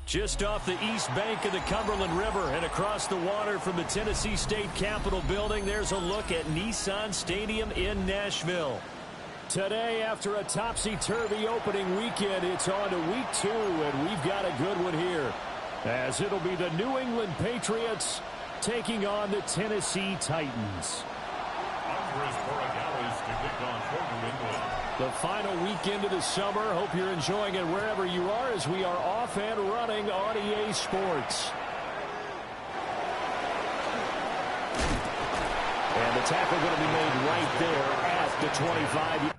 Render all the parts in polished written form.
Just off the east bank of the Cumberland River and across the water from the Tennessee State Capitol building, there's a look at Nissan Stadium in Nashville. Today, after a topsy-turvy opening weekend, it's on to week 2, and we've got a good one here, as it'll be the New England Patriots taking on the Tennessee Titans. The final weekend of the summer. Hope you're enjoying it wherever you are, as we are off and running on EA Sports. And the tackle going to be made right there at the 25.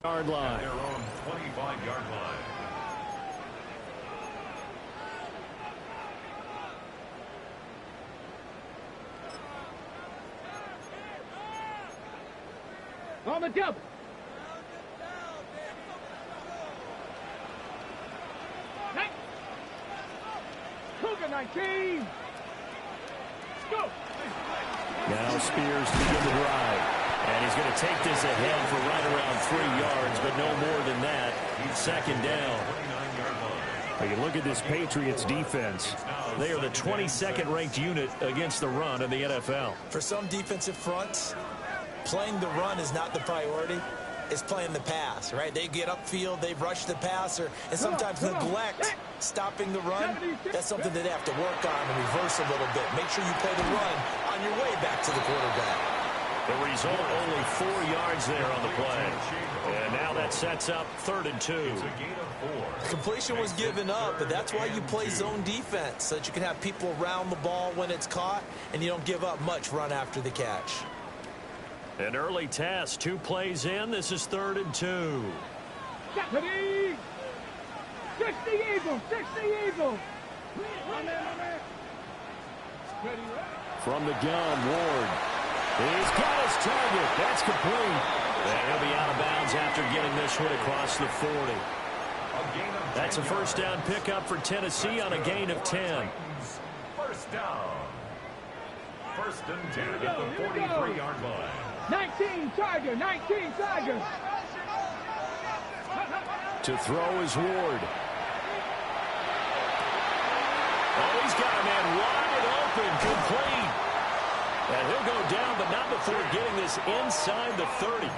Yard line. Their own 25-yard line. On the double. Cougar 19. Let's go. Now Spears to begin the drive. And he's going to take this ahead for right around 3 yards, but no more than that. Second down. When you look at this Patriots defense, they are the 22nd ranked unit against the run in the NFL. For some defensive fronts, playing the run is not the priority. It's playing the pass, right? They get upfield, they rush the passer, and sometimes neglect stopping the run. That's something that they have to work on and reverse a little bit. Make sure you play the run on your way back to the quarterback. The result, only 4 yards there on the play. And now that sets up 3rd and 2. Completion was given up, but that's why you play zone defense, so that you can have people around the ball when it's caught, and you don't give up much run after the catch. An early task, 2 plays in. This is 3rd and 2. Deputy! 60 Eagle! 60 Eagle! From the gun, Ward. He's got his target. That's complete. And he'll be out of bounds after getting this one across the 40. That's a first down pickup for Tennessee on a gain of 10. First down. 1st and 10 at the 43-yard line. 19 Tiger, 19 Tiger. To throw is Ward. Oh, he's got a man wide open, complete. And he'll go down, but not before getting this inside the 30.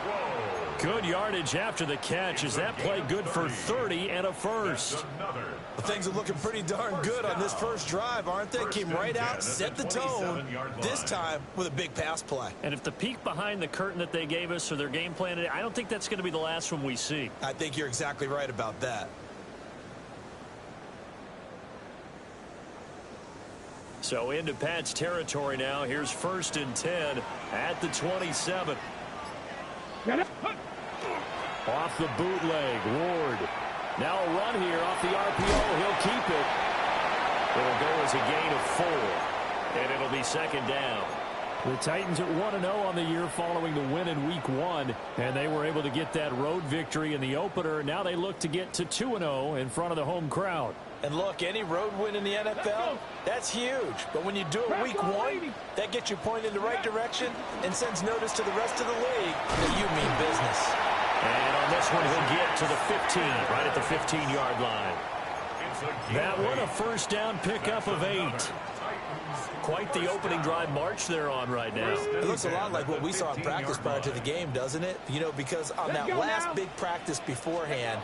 Good yardage after the catch. Is that play good for 30 and a first? Well, things are looking pretty darn good on this first drive, aren't they? Came right out, set the tone, this time with a big pass play. And if the peek behind the curtain that they gave us or their game plan, I don't think that's going to be the last one we see. I think you're exactly right about that. So into Pat's territory now. Here's 1st and 10 at the 27. Off the bootleg, Ward. Now a run here off the RPO. He'll keep it. It'll go as a gain of 4. And it'll be 2nd down. The Titans at 1-0 on the year following the win in Week 1. And they were able to get that road victory in the opener. Now they look to get to 2-0 in front of the home crowd. And look, any road win in the NFL, that's huge. But when you do it Week 1, that gets you pointed in the right direction and sends notice to the rest of the league that you mean business. And on this one, he'll get to the 15, right at the 15-yard line. That one, a first down pickup of 8. Quite the opening drive march they're on right now. It looks a lot like what we saw in practice prior to the game, doesn't it? You know, because on that last big practice beforehand,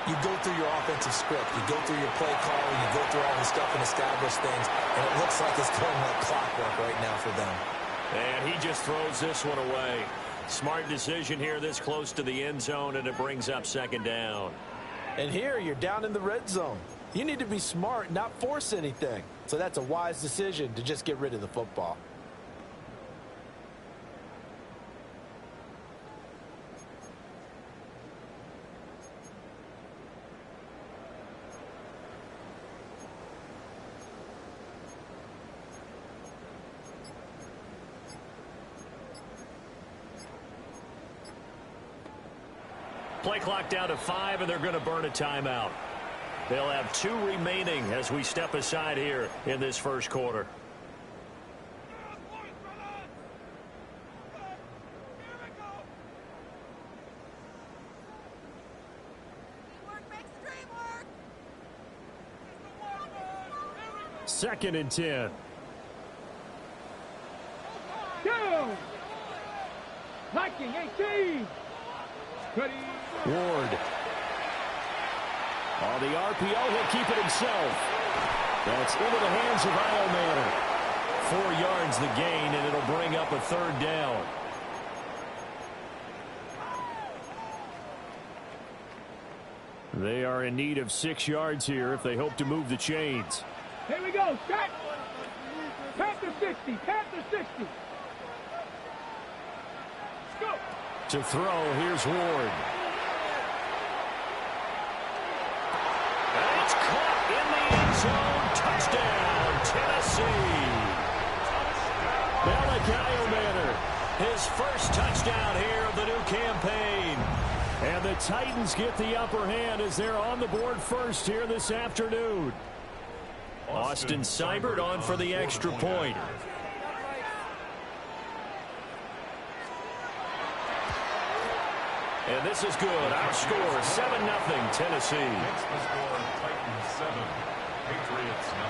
you go through your offensive script. You go through your play calling. You go through all the stuff and establish things. And it looks like it's going like clockwork right now for them. And he just throws this one away. Smart decision here this close to the end zone, and it brings up second down. And here you're down in the red zone. You need to be smart, not force anything. So that's a wise decision to just get rid of the football. Play clock down to 5, and they're going to burn a timeout. They'll have 2 remaining as we step aside here in this first quarter. Second and 10. Go! Viking 18. Ward. On the RPO, he'll keep it himself. That's into the hands of Iomanner. 4 yards the gain, and it'll bring up a third down. They are in need of 6 yards here if they hope to move the chains. Here we go, set. Panther 60, Panther 60. Let's go. To throw, here's Ward. And it's caught in the end zone. Touchdown, Tennessee. Malachi Manor, his first touchdown here of the new campaign. And the Titans get the upper hand as they're on the board first here this afternoon. Austin Seibert on for the extra point. And this is good. Outscore 7-0 Tennessee. Next the score, Titans 7, Patriots 0.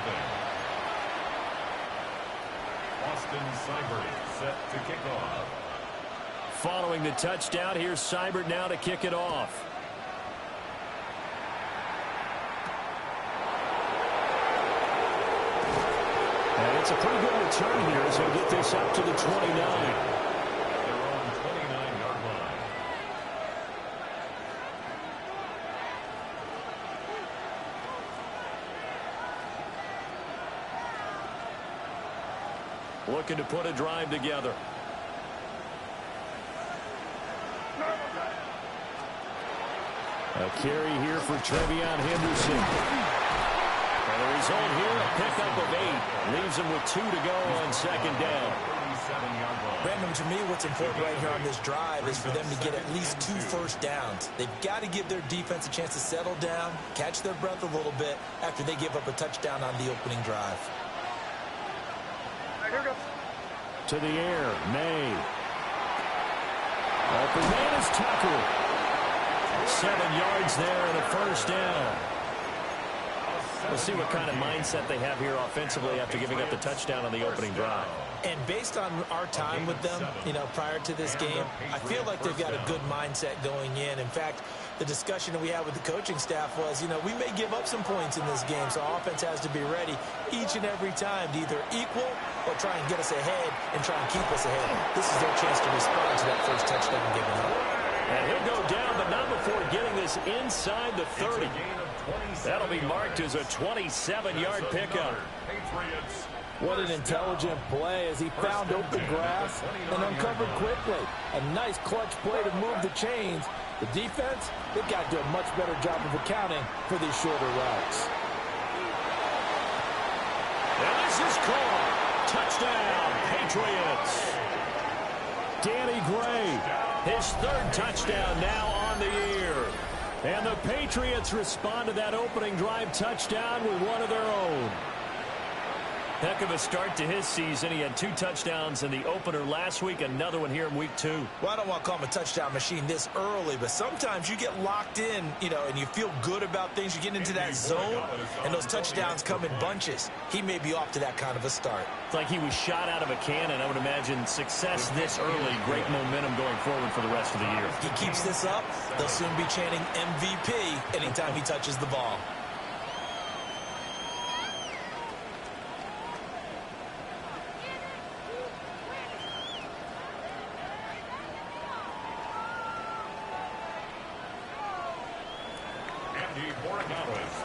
Austin Seibert set to kick off. Following the touchdown, here's Seibert now to kick it off. And it's a pretty good return here as he'll get this up to the 29. They're on 29-yard line. Looking to put a drive together. A carry here for Trevion Henderson. And the result here, a pickup of 8. Leaves him with 2 to go on second down. Brandon, to me, what's important right here on this drive is for them to get at least 2 first downs. They've got to give their defense a chance to settle down, catch their breath a little bit after they give up a touchdown on the opening drive. To the air, May. Open man is Tucker. 7 yards there and a first down. We'll see what kind of mindset they have here offensively after giving up the touchdown on the opening drive. And based on our time with them, you know, prior to this game, I feel like they've got a good mindset going in. In fact, the discussion that we had with the coaching staff was, you know, we may give up some points in this game, so offense has to be ready each and every time to either equal or try and get us ahead and try and keep us ahead. This is their chance to respond to that first touchdown given up. And he'll go down, but not before getting this inside the 30. That'll be marked as a 27-yard pickup. What an intelligent play as he found open grass and uncovered quickly. A nice clutch play to move the chains. The defense, they've got to do a much better job of accounting for these shorter routes. And this is called. Touchdown, Patriots. Danny Gray, his 3rd touchdown now on the year. And the Patriots respond to that opening drive touchdown with one of their own. Heck of a start to his season. He had 2 touchdowns in the opener last week, another one here in week 2. Well, I don't want to call him a touchdown machine this early, but sometimes you get locked in, and you feel good about things. You get into that zone, and those touchdowns come in bunches. He may be off to that kind of a start. It's like he was shot out of a cannon. I would imagine success this early, great momentum going forward for the rest of the year. If he keeps this up, they'll soon be chanting MVP anytime he touches the ball.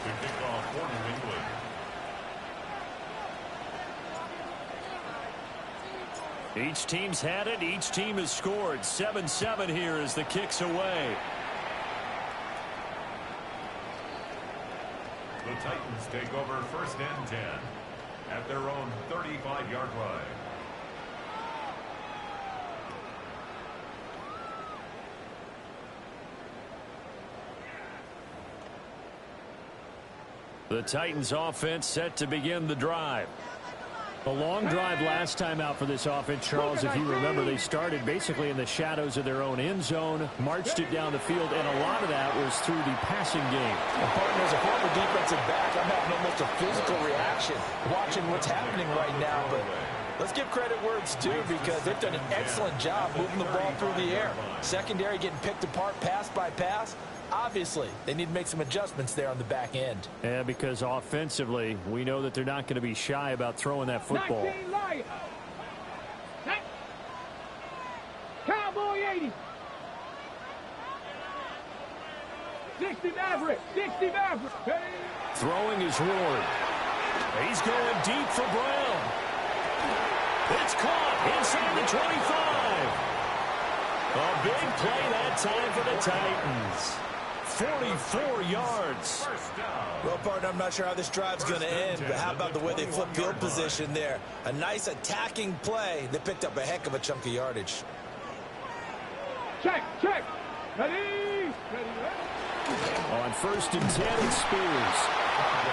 To kick off for New England. Each team's had it. Each team has scored. 7-7 here as the kick's away. The Titans take over 1st and 10 at their own 35-yard line. The Titans offense set to begin the drive. A long drive last time out for this offense, Charles. If you remember, they started basically in the shadows of their own end zone, marched it down the field, and a lot of that was through the passing game. And partner, as a former defensive back, I'm having almost a physical reaction watching what's happening right now. But let's give credit where it's due, because they've done an excellent job moving the ball through the air. Secondary getting picked apart pass by pass. Obviously, they need to make some adjustments there on the back end. Yeah, because offensively, we know that they're not going to be shy about throwing that football. 19 Lions. Cowboy 80. 60 Maverick. 60 Maverick. Throwing is Ward. He's going deep for Brown. It's caught inside the 25. A big play that time for the Titans. 44 yards. Well, partner, I'm not sure how this drive's going to end, but how about the way they flip field position there? A nice attacking play that picked up a heck of a chunk of yardage. Check. Ready. On 1st and 10, it's Spears.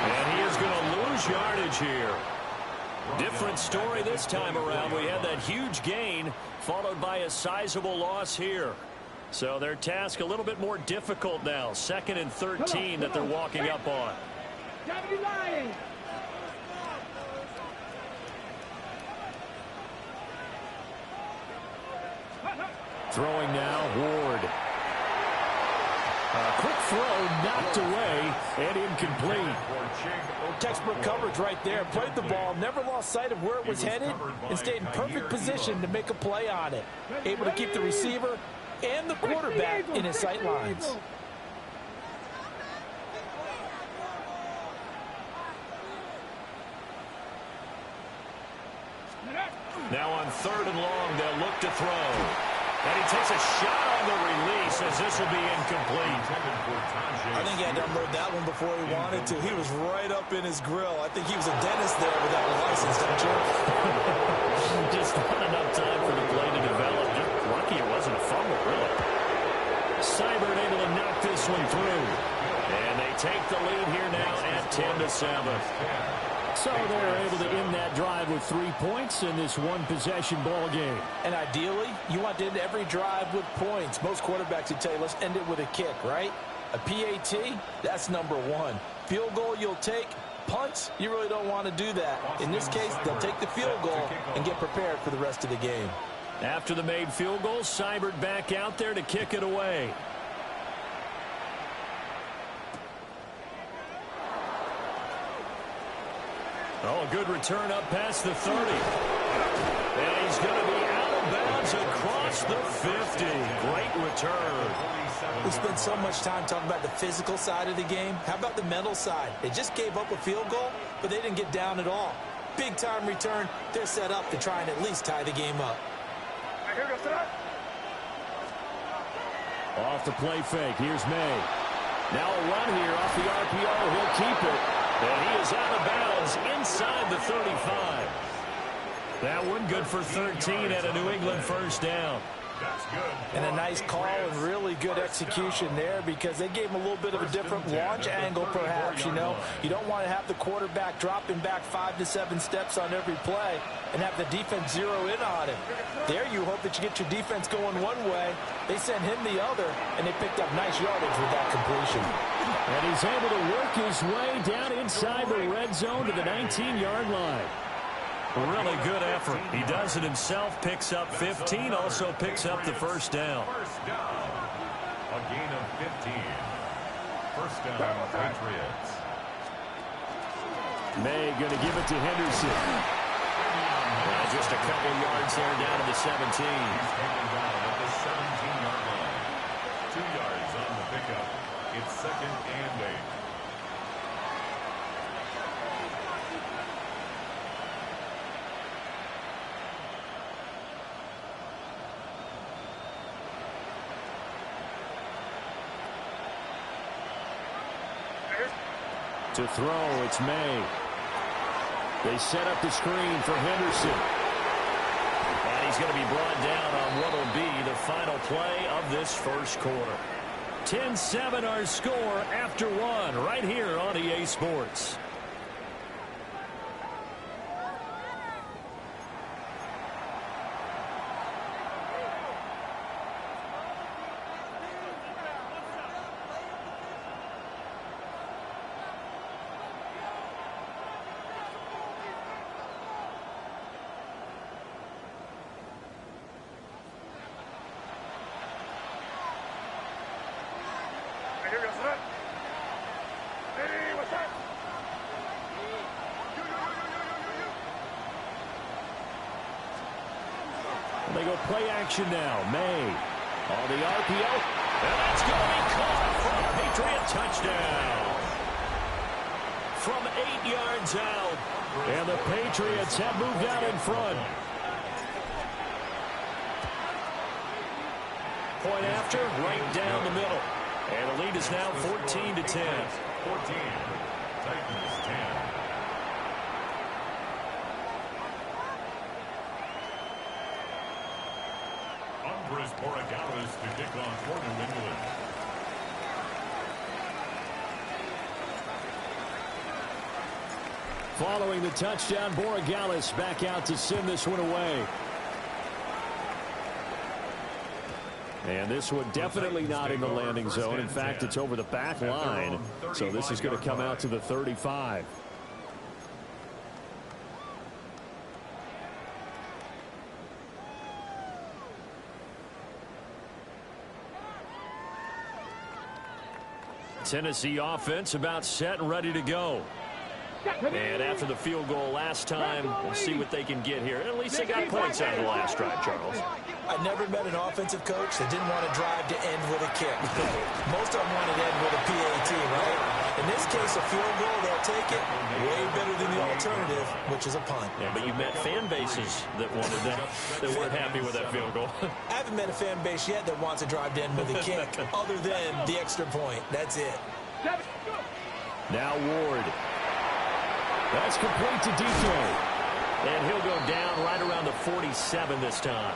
And he is going to lose yardage here. Different story this time around. We had that huge gain followed by a sizable loss here. So their task a little bit more difficult now. 2nd and 13 that they're walking up on. Throwing now, Ward. A quick throw knocked away and incomplete. Textbook coverage right there. Played the ball, never lost sight of where it was headed, and stayed in perfect position to make a play on it. Able to keep the receiver and the quarterback in his sight lines. Now on 3rd and long, they'll look to throw. And he takes a shot on the release as this will be incomplete. I think he had to unload that one before he wanted to. He was right up in his grill. I think he was a dentist there without a license, don't you? Just not enough time for the play to develop. Just lucky it wasn't a fumble, really. Seibert able to knock this one through. And they take the lead here now at 10-7. So they're able to end that drive with 3 points in this one-possession ball game. And ideally, you want to end every drive with points. Most quarterbacks would tell you, let's end it with a kick, right? A PAT, that's number 1. Field goal you'll take. Punts, you really don't want to do that. In this case, they'll take the field goal and get prepared for the rest of the game. After the made field goal, Seibert back out there to kick it away. Oh, a good return up past the 30. And he's going to be out of bounds across the 50. Great return. We spent so much time talking about the physical side of the game. How about the mental side? They just gave up a field goal, but they didn't get down at all. Big-time return. They're set up to try and at least tie the game up. Off the play fake. Here's May. Now a run here off the RPO. He'll keep it. And he is out of bounds inside the 35. That one good for 13 at a New England first down. That's good. And a nice call and really good execution there because they gave him a little bit of a different launch angle perhaps, you know. You don't want to have the quarterback dropping back 5 to 7 steps on every play and have the defense zero in on him. There you hope that you get your defense going one way. They sent him the other, and they picked up nice yardage with that completion. And he's able to work his way down inside the red zone to the 19-yard line. Really good effort. He does it himself, picks up 15, also picks up the first down. First down. A gain of 15. First down, Patriots. May going to give it to Henderson. Just a couple yards there down to the 17. He's taken down at the 17-yard line. 2 yards on the pickup. It's 2nd and 8. To throw, it's May. They set up the screen for Henderson. And he's going to be brought down on what will be the final play of this first quarter. 10-7 our score after one right here on EA Sports. They go play action now. May on the RPO. And that's going to be caught for a Patriot touchdown. From 8 yards out. And the Patriots have moved out in front. Point after, right down the middle. And the lead is now 14-10. 14. Titans 10. Andres Borregales to kick off for New England. Following the touchdown, Borregales back out to send this one away. And this one definitely not in the landing zone. In fact, it's over the back line. So this is going to come out to the 35. Tennessee offense about set and ready to go. And after the field goal last time, we'll see what they can get here. At least they got points out of the last drive, Charles. I never met an offensive coach that didn't want to drive to end with a kick. Most of them want to end with a PAT, right? In this case, a field goal, they'll take it. Way better than the alternative, which is a punt. Yeah, but you've met fan bases that wanted that weren't happy with that field goal. I haven't met a fan base yet that wants to drive to end with a kick, other than the extra point. That's it. Now Ward. That's complete to DK. And he'll go down right around the 47 this time.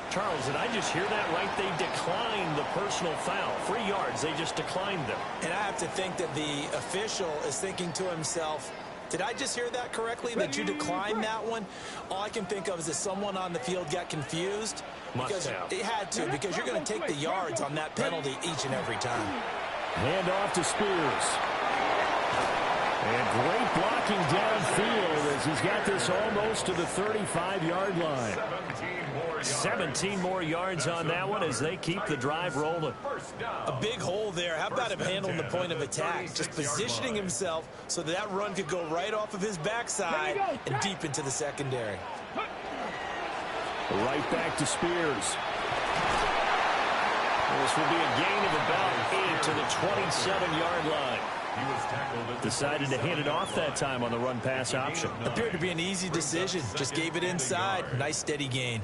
Charles, did I just hear that right? They declined the personal foul. 3 yards, they just declined them. And I have to think that the official is thinking to himself, did I just hear that correctly, that you declined that one? All I can think of is that someone on the field got confused. Because they had to, because you're going to take the yards on that penalty each and every time. Hand off to Spears. And great blocking downfield as he's got this almost to the 35-yard line. 17 more yards on that one as they keep the drive rolling. A big hole there. How about him handling the point of attack? Just positioning himself so that run could go right off of his backside and deep into the secondary. Right back to Spears. This will be a gain of about 8 to the 27-yard line. Decided to hand it off that time on the run-pass option. Appeared to be an easy decision. Just gave it inside. Nice steady gain.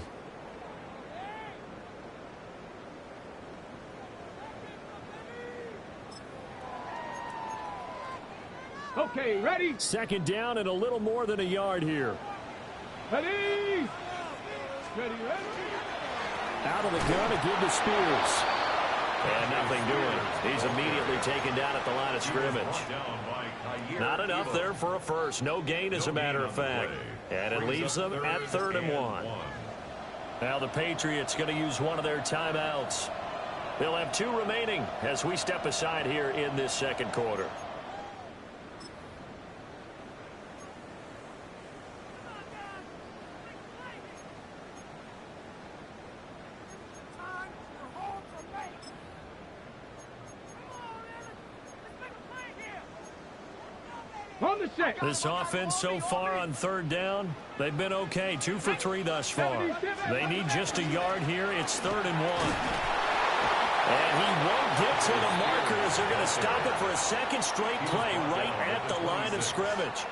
Okay, ready? Second down and a little more than a yard here. Ready. Ready. Out of the gun to give to Spears. And nothing doing. He's immediately taken down at the line of scrimmage. Not enough there for a first. No gain, as a matter of fact. And it leaves them at 3rd and 1. Now the Patriots going to use one of their timeouts. They'll have 2 remaining as we step aside here in this second quarter. This offense so far on 3rd down, they've been okay. 2 for 3 thus far. They need just a yard here. It's 3rd and 1. And he won't get to the marker as they're going to stop it for a second straight play right at the line of scrimmage.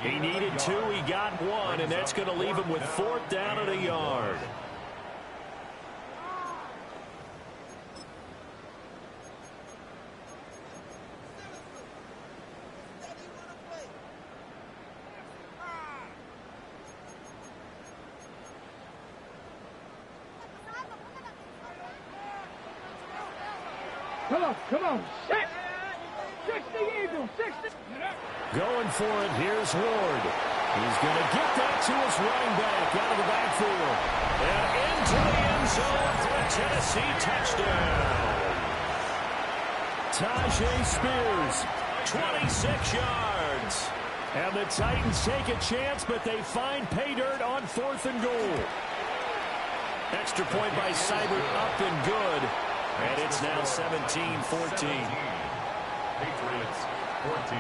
He needed 2. He got 1, and that's going to leave him with 4th down and a yard. Come on. 60 Eagles. 60. Going for it. Here's Ward. He's going to get that to his running back out of the backfield. And into the end zone for a Tennessee touchdown. Tajay Spears, 26 yards. And the Titans take a chance, but they find pay dirt on 4th and goal. Extra point by Seibert, up and good. And it's now 17-14. Patriots 14.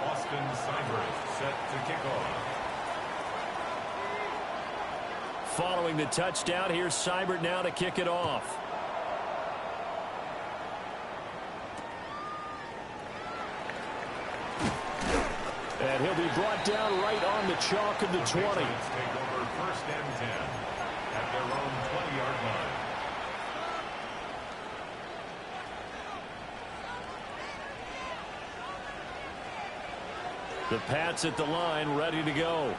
Austin Seibert set to kick off. Following the touchdown, here's Seibert now to kick it off. And he'll be brought down right on the chalk of the 20. Take over 1st and 10 at their own 20-yard line. The Pats at the line, ready to go.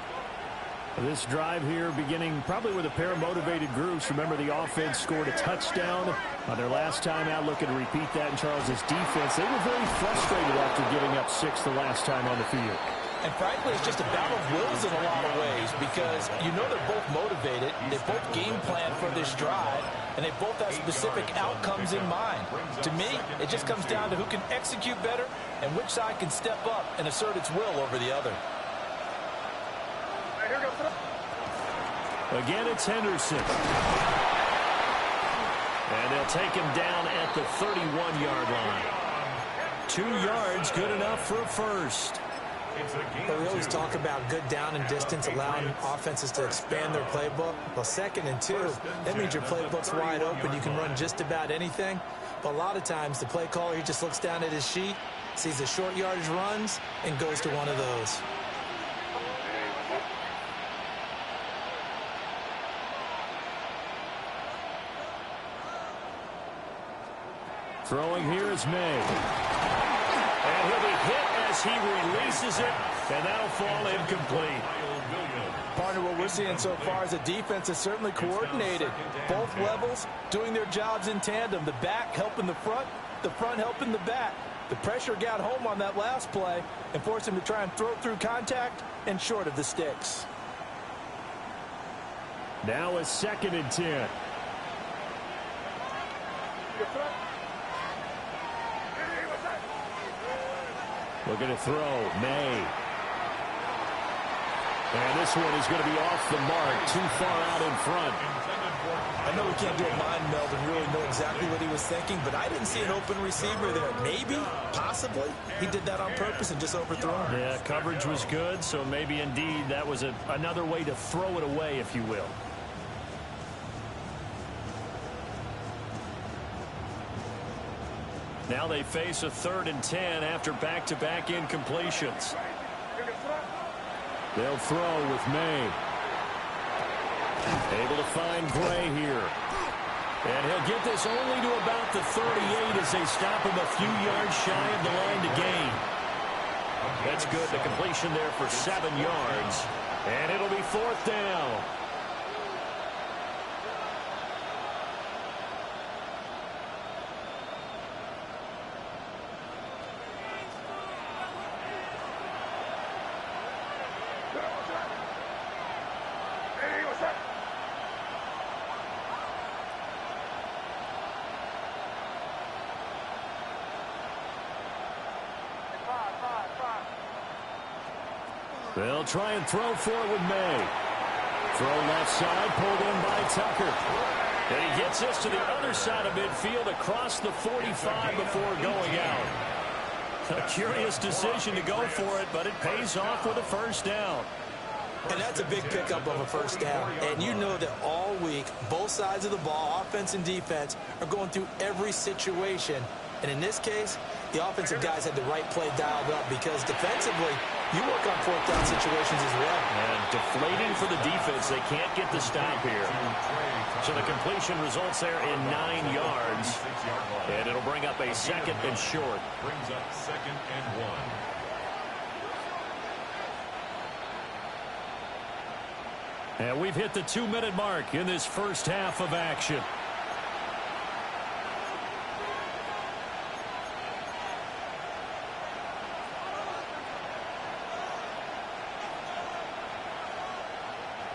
This drive here beginning probably with a pair of motivated groups. Remember, the offense scored a touchdown on their last time out. Looking to repeat that in Charles's defense. They were very frustrated after giving up 6 the last time on the field. And frankly, it's just a battle of wills in a lot of ways because you know they're both motivated. They both game plan for this drive, and they both have specific outcomes in mind. To me, it just comes down to who can execute better and which side can step up and assert its will over the other. Again, it's Henderson. And they'll take him down at the 31-yard line. 2 yards, good enough for a first. But we always talk about good down and distance, allowing offenses to expand their playbook. Well, 2nd and 2, that means your playbook's wide open. You can run just about anything. But a lot of times, the play caller, he just looks down at his sheet, sees the short yardage runs, and goes to one of those. Throwing here is May. And he'll be hit as he releases it, and that'll fall incomplete. Partner, what we're seeing so far is the defense is certainly coordinated. Both levels doing their jobs in tandem. The back helping the front helping the back. The pressure got home on that last play and forced him to try and throw through contact and short of the sticks. Now a 2nd and 10. Looking to throw, May. And this one is going to be off the mark, too far out in front. I know we can't do a mind meld and really know exactly what he was thinking, but I didn't see an open receiver there. Maybe, possibly, he did that on purpose and just overthrew him. Yeah, coverage was good, so maybe indeed that was another way to throw it away, if you will. Now they face a 3rd and 10 after back-to-back incompletions. They'll throw with May. Able to find Gray here. And he'll get this only to about the 38 as they stop him a few yards shy of the line to gain. That's good. The completion there for 7 yards. And it'll be 4th down. They'll try and throw for it with May. Throw left side, pulled in by Tucker. And he gets this to the other side of midfield across the 45 before going out. A curious decision to go for it, but it pays off with a 1st down. And that's a big pickup of a 1st down. And you know that all week, both sides of the ball, offense and defense, are going through every situation. And in this case, the offensive guys had the right play dialed up because defensively, you work on 4th down situations as well. And deflating for the defense. They can't get the stop here. So the completion results there in 9 yards. And it'll bring up a 2nd and short. Brings up 2nd and 1. And we've hit the 2-minute mark in this first half of action.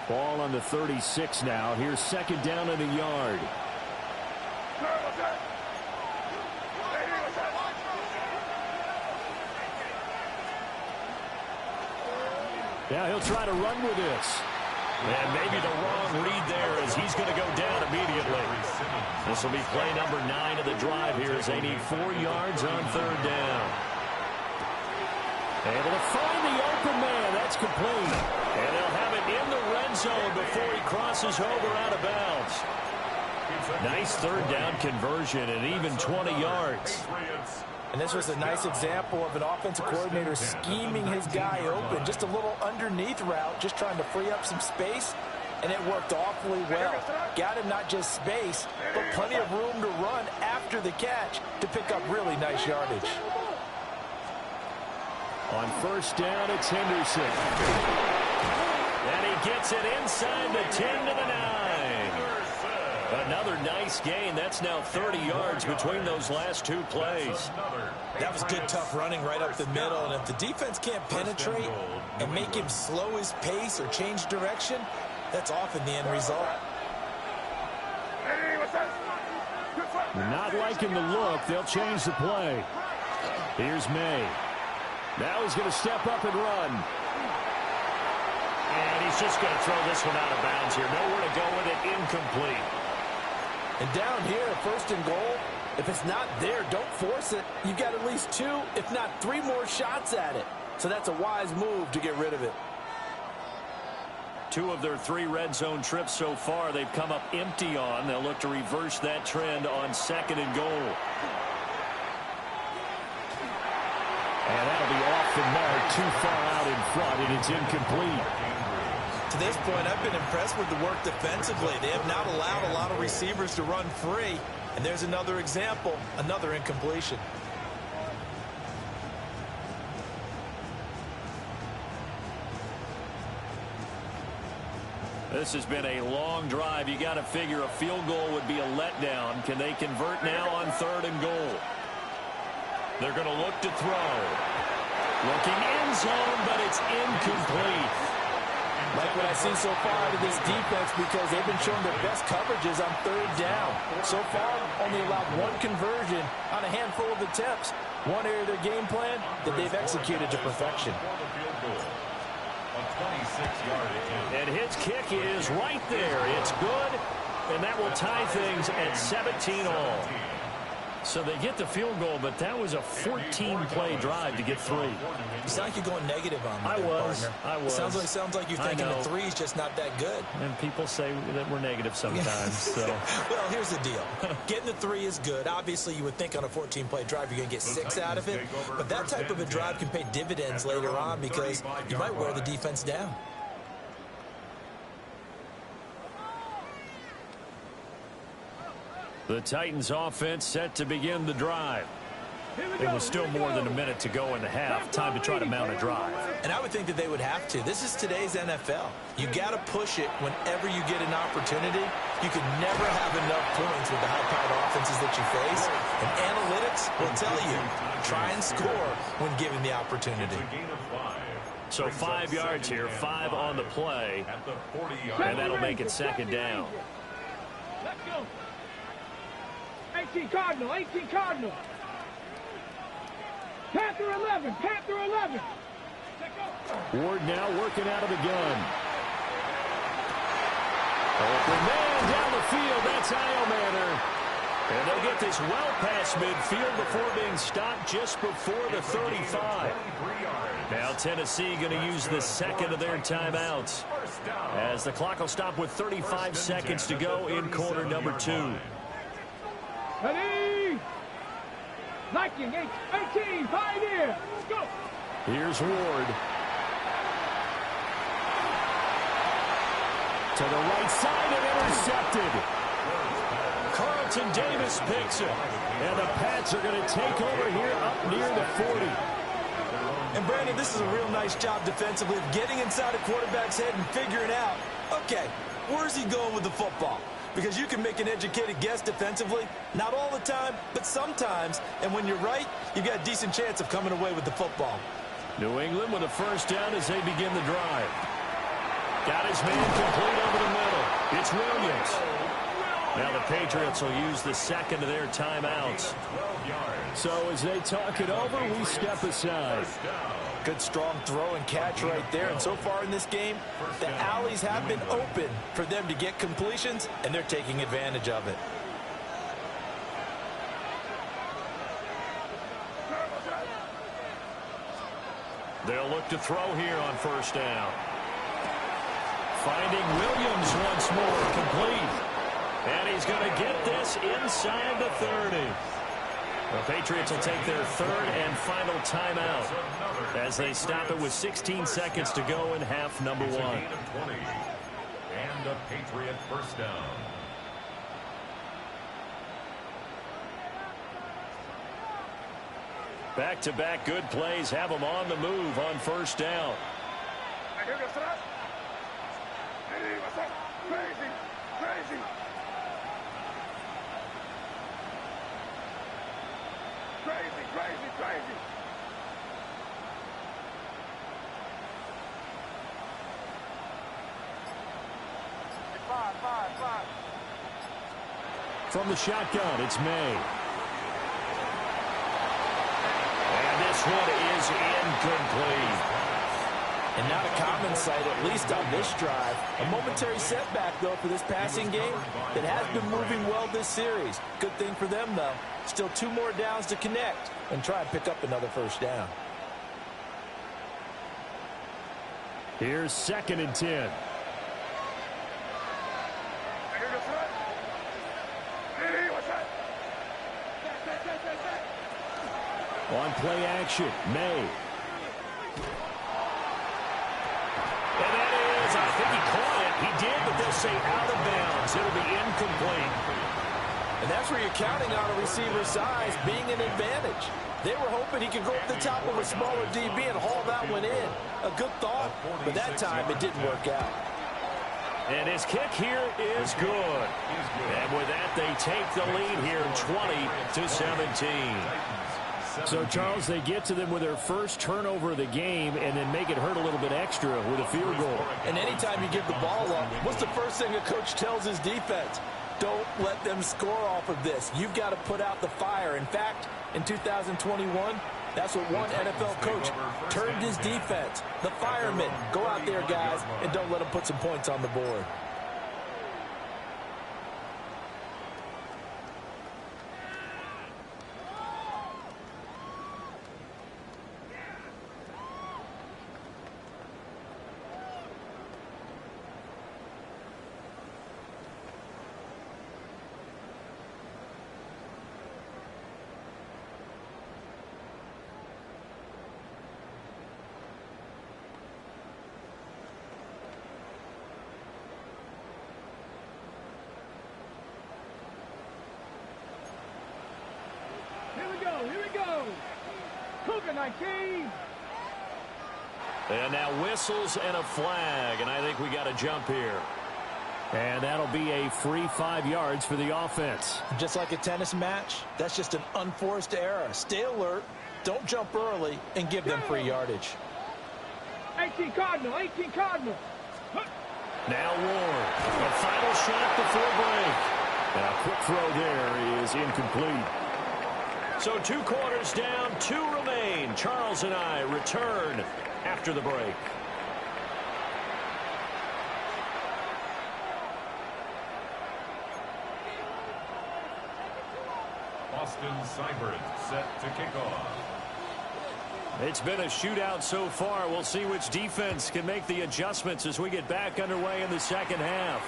Ball on the 36 now. Here's 2nd down and a yard. Yeah, he'll try to run with this. And maybe the wrong read there as he's going to go down immediately. This will be play number 9 of the drive here as they need 4 yards on 3rd down. Able to find the open man. That's complete. And they'll have it in the red zone before he crosses over out of bounds. Nice 3rd down conversion and even 20 yards. And this was a nice example of an offensive coordinator scheming his guy open. Just a little underneath route, just trying to free up some space. And it worked awfully well. Got him not just space, but plenty of room to run after the catch to pick up really nice yardage. On 1st down, it's Henderson. And he gets it inside the 10 to the 9. Another nice gain. That's now 30 yards between those last 2 plays. That was good, tough running right up the middle. And if the defense can't penetrate and make him slow his pace or change direction, that's often the end result. Not liking the look. They'll change the play. Here's May. Now he's going to step up and run. And he's just going to throw this one out of bounds here. Nowhere to go with it. Incomplete. And down here, 1st and goal, if it's not there, don't force it. You've got at least 2, if not 3 more shots at it. So that's a wise move to get rid of it. 2 of their 3 red zone trips so far, they've come up empty on. They'll look to reverse that trend on 2nd and goal. And that'll be off the mark, too far out in front, and it's incomplete. To this point, I've been impressed with the work defensively. They have not allowed a lot of receivers to run free. And there's another example, another incompletion. This has been a long drive. You got to figure a field goal would be a letdown. Can they convert now on 3rd and goal? They're going to look to throw. Looking end zone, but it's incomplete. Like what I've seen so far out of this defense because they've been showing their best coverages on 3rd down. So far, only allowed 1 conversion on a handful of attempts. One area of their game plan that they've executed to perfection. And his kick is right there. It's good, and that will tie things at 17 all. So they get the field goal, but that was a 14-play drive to get 3. You sound like you're going negative on me, I was. Sounds like you're thinking the 3 is just not that good. And people say that we're negative sometimes. So. Well, here's the deal. Getting the 3 is good. Obviously, you would think on a 14-play drive you're going to get 6 out of it. But that type of a drive can pay dividends later on because you might wear the defense down. The Titans offense set to begin the drive. It was still more than a minute to go in the half. Time to try to mount a drive. And I would think that they would have to. This is today's NFL. You got to push it whenever you get an opportunity. You can never have enough points with the high-powered offenses that you face. And analytics will tell you, try and score when given the opportunity. So 5 yards here, 5 on the play, and that'll make it second down. Let's go. 18 Cardinal, 18 Cardinal. Panther 11, Panther 11. Ward now working out of the gun. Open man down the field, that's Iomanner. And they'll get this well past midfield before being stopped just before the 35. Now Tennessee going to use the second of their timeouts, as the clock will stop with 35 seconds to go in quarter number 2. Ready? Viking, 18, Pioneer. Let's go. Here's Ward. To the right side and intercepted. Carlton Davis picks it. And the Pats are going to take over here up near the 40. And Brandon, this is a real nice job defensively of getting inside a quarterback's head and figuring out, okay, where's he going with the football? Because you can make an educated guess defensively, not all the time, but sometimes. And when you're right, you've got a decent chance of coming away with the football. New England with a first down as they begin the drive. Got his man complete over the middle. It's Williams. Now the Patriots will use the second of their timeouts. So as they talk it over, we step aside. Good strong throw and catch right there. And so far in this game, the alleys have been open for them to get completions, and they're taking advantage of it. They'll look to throw here on first down. Finding Williams once more, complete. And he's going to get this inside the 30. The Patriots will take their third and final timeout as they stop it with 16 seconds to go in half number 1. And a Patriot first down. Back-to-back good plays have them on the move on first down. Crazy, crazy. Crazy, crazy, crazy. Five. From the shotgun, it's May. And this one is incomplete. And not a common sight, at least on this drive. A momentary setback, though, for this passing game that has been moving well this series. Good thing for them, though. Still 2 more downs to connect and try and pick up another first down. Here's 2nd and 10. On play action, May. And that is, I think he caught it. He did, but they'll say out of bounds. It'll be incomplete. And that's where you're counting on a receiver's size being an advantage. They were hoping he could go up the top of a smaller DB and haul that one in. A good thought, but that time it didn't work out. And his kick here is good. And with that, they take the lead here 20-17. So, Charles, they get to them with their first turnover of the game and then make it hurt a little bit extra with a field goal. And anytime you give the ball up, what's the first thing a coach tells his defense? Don't let them score off of this. You've got to put out the fire. In fact, in 2021, that's what one NFL coach turned his defense. The firemen. Go out there, guys, and don't let them put some points on the board. Second 19. And now whistles and a flag, and I think we got a jump here. And that'll be a free 5 yards for the offense. Just like a tennis match, that's just an unforced error. Stay alert, don't jump early, and give them free yardage. 18 Cardinal, 18 Cardinal. Now Ward, a final shot before break. Now quick throw there is incomplete. So 2 quarters down, 2 remain. Charles and I return after the break. Austin Seibert set to kick off. It's been a shootout so far. We'll see which defense can make the adjustments as we get back underway in the second half.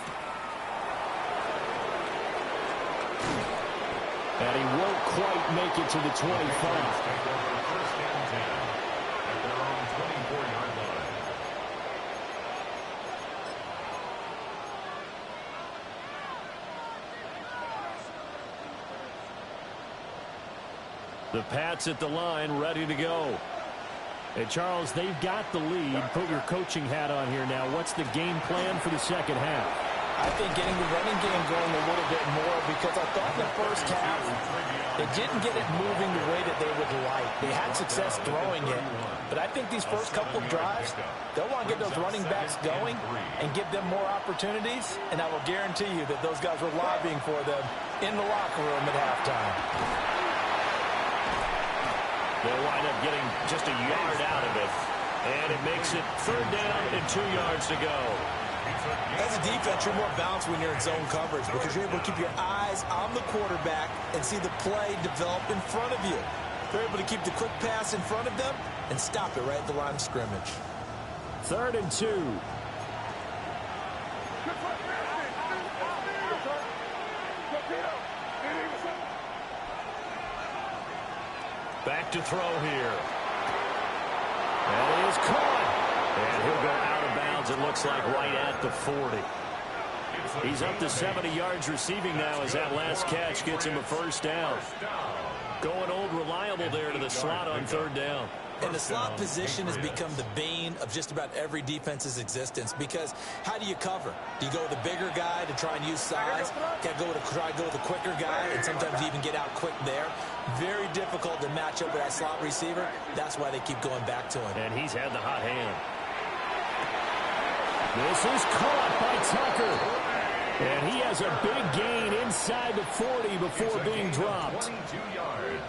And he won't quite make it to the 25. First and 10 at their own 24-yard line. The Pats at the line, ready to go. And Charles, they've got the lead. Put your coaching hat on here now. What's the game plan for the second half? I think getting the running game going a little bit more, because I thought in the first half they didn't get it moving the way that they would like. They had success throwing it, but I think these first couple of drives, they'll want to get those running backs going and give them more opportunities, and I will guarantee you that those guys were lobbying for them in the locker room at halftime. They'll wind up getting just a yard out of it, and it makes it 3rd down and 2 yards to go. As a defense, you're more balanced when you're in zone coverage because you're able to keep your eyes on the quarterback and see the play develop in front of you. They're able to keep the quick pass in front of them and stop it right at the line of scrimmage. 3rd and 2. Back to throw here. That is caught. And he'll go out of bounds, it looks like, right at the 40. He's up to 70 yards receiving now as that last catch gets him a 1st down. Going old reliable there to the slot on 3rd down. And the slot position has become the bane of just about every defense's existence because how do you cover? Do you go with the bigger guy to try and use size? Got to try to go with the quicker guy and sometimes even get out quick there. Very difficult to match up with that slot receiver. That's why they keep going back to him. And he's had the hot hand. This is caught by Tucker. And he has a big gain inside the 40 before being dropped.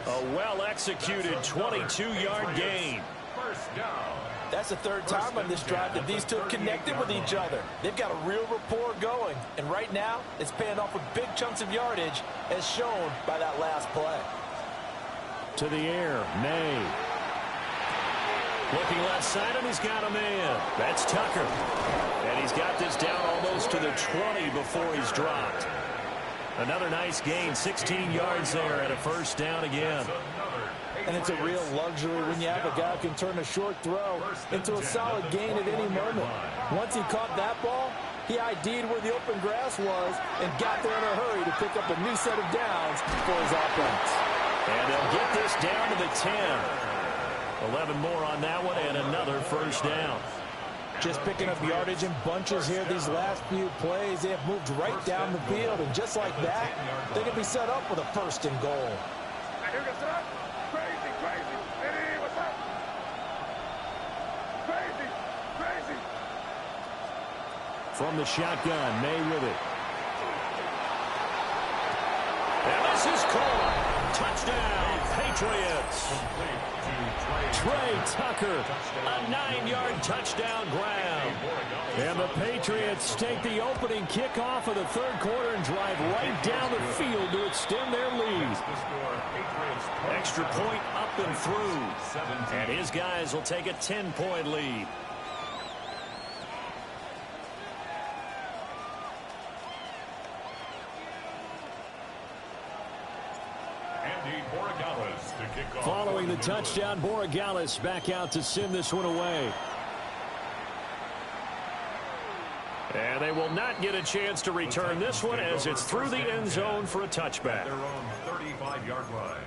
A well-executed 22-yard gain. First down. That's the 3rd time on this drive that these two have connected with each other. They've got a real rapport going. And right now, it's paying off with big chunks of yardage as shown by that last play. To the air, May. Looking left side, and he's got a man. That's Tucker. And he's got this down almost to the 20 before he's dropped. Another nice gain, 16 yards there and a 1st down again. And it's a real luxury when you have a guy who can turn a short throw into a solid gain at any moment. Once he caught that ball, he ID'd where the open grass was and got there in a hurry to pick up a new set of downs for his offense. And they'll get this down to the 10. 11 more on that one and another 1st down. Just picking up yardage in bunches here these last few plays. They have moved right down the field, and just like that, they can be set up with a 1st and goal. Crazy, crazy. Hey, what's up? Crazy, crazy. From the shotgun, May with it. And this is caught. Touchdown, Patriots. Trey Tucker, a 9-yard touchdown grab. And the Patriots take the opening kickoff of the 3rd quarter and drive right down the field to extend their lead. Extra point up and through. And his guys will take a 10-point lead. Following the touchdown, Borregales back out to send this one away. And they will not get a chance to return this one as it's through the end zone for a touchback. Their own 35-yard line.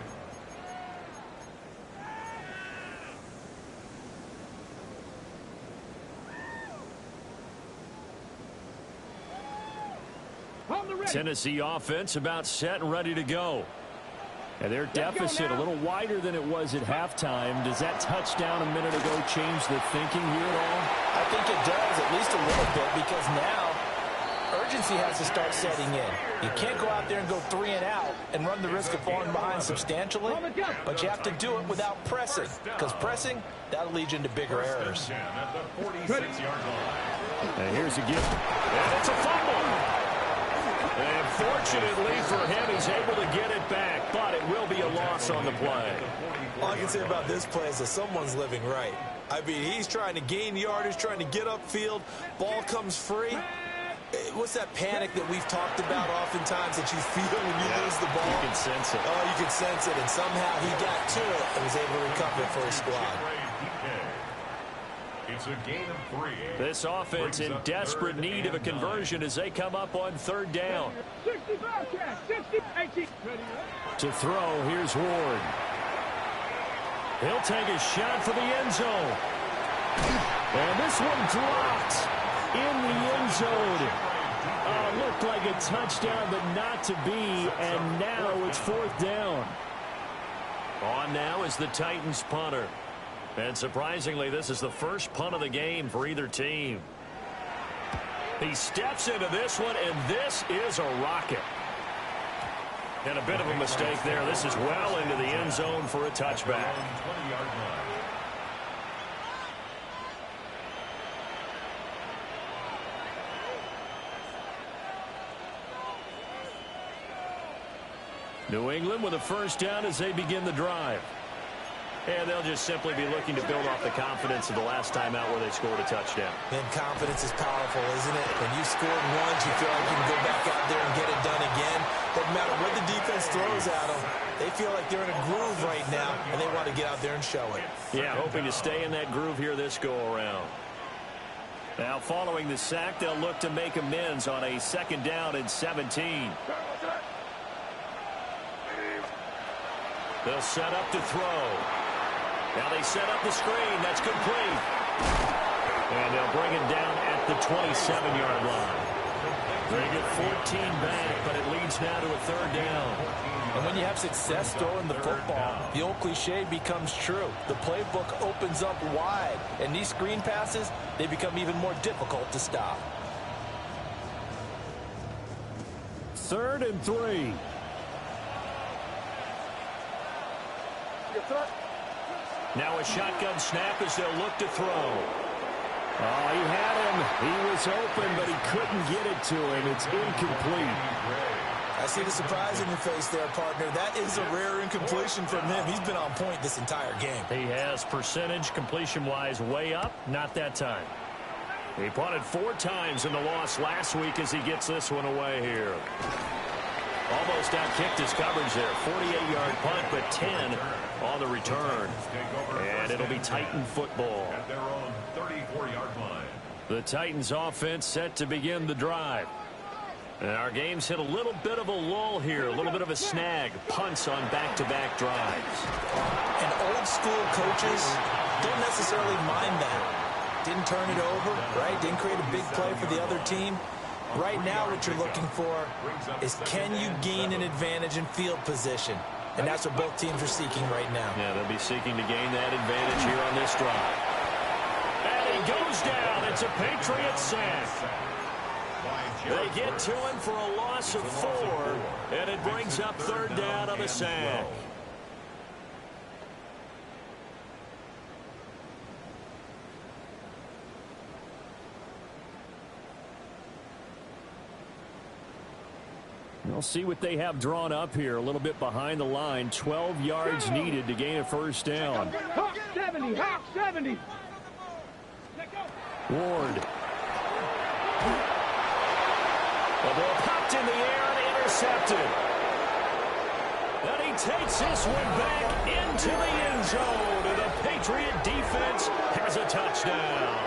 Tennessee offense about set and ready to go. And their deficit a little wider than it was at halftime. Does that touchdown a minute ago change the thinking here at all? I think it does, at least a little bit, because now urgency has to start setting in. You can't go out there and go 3 and out and run the risk of falling behind substantially, but you have to do it without pressing, because pressing, that'll lead you into bigger errors. And here's a gift. And it's a fumble. And fortunately for him, he's able to get it back, but it will be a loss on the play. All I can say about this play is that someone's living right. I mean, he's trying to gain yardage, trying to get upfield. Ball comes free. What's that panic that we've talked about oftentimes that you feel when you lose the ball? You can sense it. Oh, you can sense it. And somehow he got to it and was able to recover for his squad. It's a gain of 3. This offense in desperate need of a conversion as they come up on 3rd down. 65 cash, 60, 18. To throw, here's Ward. He'll take a shot for the end zone. And this one dropped in the end zone. Looked like a touchdown, but not to be. And now it's 4th down. On now is the Titans punter. And surprisingly, this is the first punt of the game for either team. He steps into this one, and this is a rocket. And a bit of a mistake there. This is well into the end zone for a touchback. New England with a first down as they begin the drive. And they'll just simply be looking to build off the confidence of the last time out where they scored a touchdown. Man, confidence is powerful, isn't it? When you scored once, you feel like you can go back out there and get it done again. Doesn't matter what the defense throws at them. They feel like they're in a groove right now, and they want to get out there and show it. Yeah, hoping to stay in that groove here this go-around. Now, following the sack, they'll look to make amends on a 2nd down and 17. They'll set up to throw. Now they set up the screen. That's complete. And they'll bring it down at the 27-yard line. They get 14 back, but it leads now to a 3rd down. And when you have success throwing the football, the old cliche becomes true. The playbook opens up wide, and these screen passes, they become even more difficult to stop. 3rd and 3. Now a shotgun snap as they'll look to throw. Oh, he had him. He was open, but he couldn't get it to him. It's incomplete. I see the surprise in your face there, partner. That is a rare incompletion from him. He's been on point this entire game. He has percentage completion-wise way up. Not that time. He punted 4 times in the loss last week as he gets this one away here. Almost outkicked his coverage there. 48-yard punt, but 10 on the return. And it'll be Titan football. At their own 34-yard line. The Titans offense set to begin the drive. And our game's hit a little bit of a lull here, a little bit of a snag. Punts on back-to-back drives. And old school coaches don't necessarily mind that. Didn't turn it over, right? Didn't create a big play for the other team. Right now what you're looking for is can you gain an advantage in field position? And that's what both teams are seeking right now. Yeah, they'll be seeking to gain that advantage here on this drive. And he goes down. It's a Patriot sack. They get to him for a loss of 4, and it brings up 3rd down on the sack. We'll see what they have drawn up here. A little bit behind the line. 12 yards needed to gain a first down. Hawk 70, Hawk 70. Ward. The ball popped in the air and intercepted. And he takes this one back into the end zone. And the Patriot defense has a touchdown.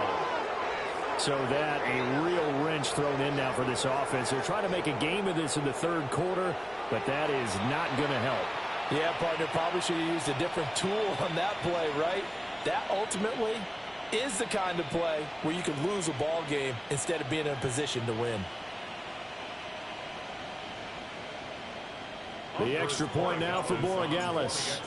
So that a real wrench thrown in now for this offense. They're trying to make a game of this in the 3rd quarter, but that is not going to help. Yeah, partner, probably should have used a different tool on that play, right? That ultimately is the kind of play where you can lose a ball game instead of being in a position to win. The extra point now for Borregales.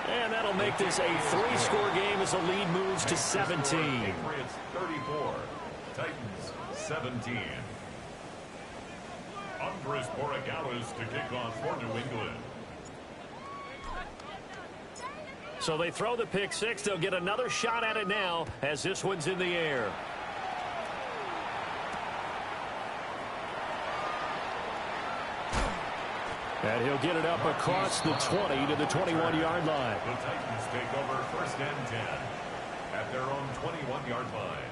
And that'll make this a 3-score game as the lead moves to 17. Patriots 34, Titans 17. Andres Borregales to kick off for New England. So they throw the pick six. They'll get another shot at it now as this one's in the air. And he'll get it up across the 20 to the 21-yard line. The Titans take over 1st and 10 at their own 21-yard line.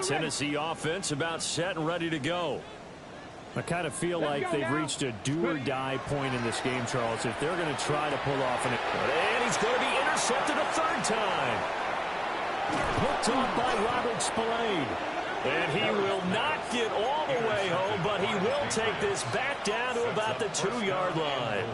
Tennessee offense about set and ready to go. I kind of feel like they've reached a do-or-die point in this game, Charles, if they're going to try to pull off an... And he's going to be intercepted a 3rd time. Picked off by Robert Spillane. And he will not get all the way home, but he will take this back down to about the 2-yard line.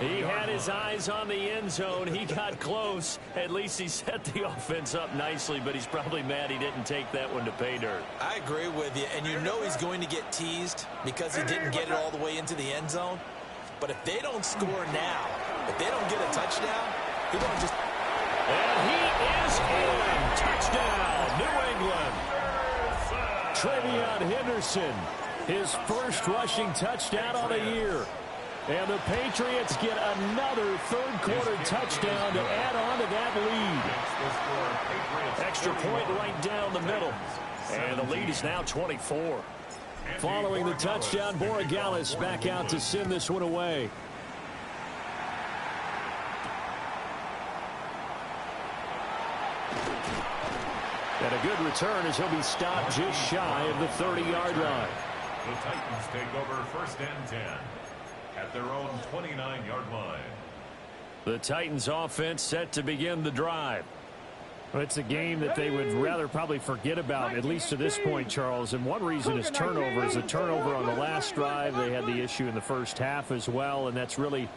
He had his eyes on the end zone. He got close. At least he set the offense up nicely, but he's probably mad he didn't take that one to pay dirt. I agree with you, and you know he's going to get teased because he didn't get it all the way into the end zone. But if they don't score now, if they don't get a touchdown, he don't just... And he is in. Touchdown, New England. Travion Henderson, his first rushing touchdown on the year. And the Patriots get another 3rd-quarter touchdown to add on to that lead. Extra point right down the middle. And the lead is now 24. Following the touchdown, Borregales back out to send this one away. And a good return as he'll be stopped just shy of the 30-yard line. The Titans take over 1st and 10 at their own 29-yard line. The Titans offense set to begin the drive. Well, it's a game that they would rather probably forget about, at least to this point, Charles. And one reason is turnovers. A turnover on the last drive. They had the issue in the first half as well, and that's really,